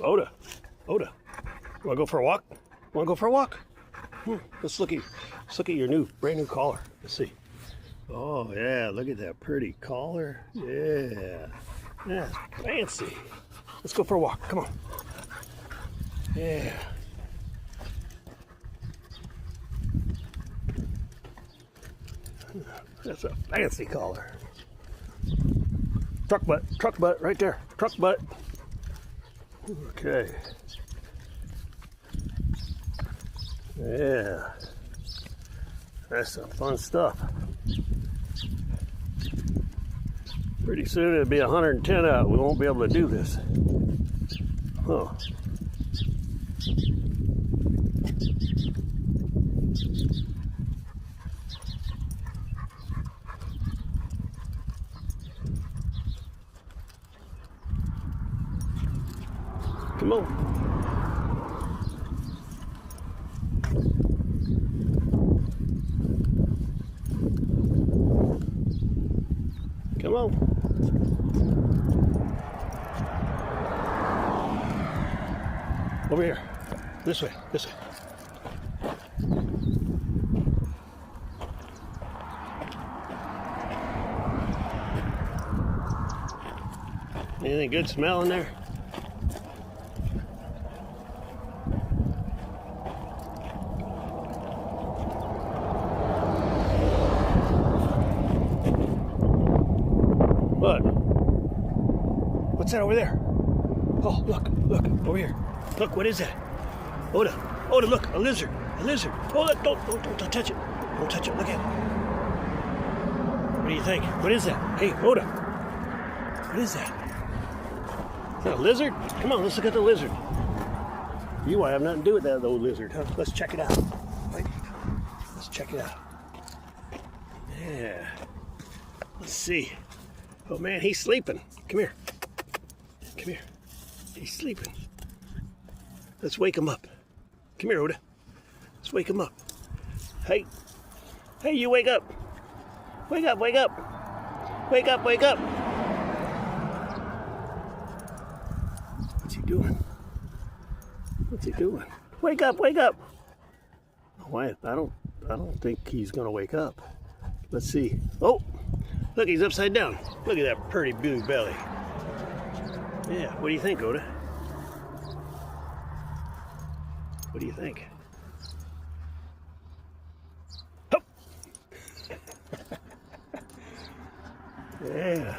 Oda, Oda, wanna go for a walk? Wanna go for a walk? Let's look at your brand new collar. Let's see. Oh yeah, look at that pretty collar. Yeah, that's fancy. Let's go for a walk. Come on. Yeah. That's a fancy collar. Truck butt right there. Truck butt. Okay. Yeah. That's some fun stuff. Pretty soon it'll be 110 out. We won't be able to do this. Huh. Come on. Come on. Over here. This way. This way. Anything good smell in there? What? What's that over there? Oh, look, over here. Look, what is that? Oda, look, a lizard. Oh, look, don't touch it. Don't touch it, look at it. What do you think? What is that? Hey, Oda, what is that? Is that a lizard? Come on, let's look at the lizard. You won't have nothing to do with that old lizard, huh? Let's check it out. Right? Let's check it out. Yeah. Let's see. Oh man, he's sleeping. Come here. Come here. He's sleeping. Let's wake him up. Come here, Oda. Let's wake him up. Hey. Hey, you wake up. Wake up. Wake up. What's he doing? Wake up. Why? I don't think he's gonna wake up. Let's see. Oh, look, he's upside down. Look at that pretty blue belly. Yeah, what do you think, Oda? What do you think? Oh. Yeah.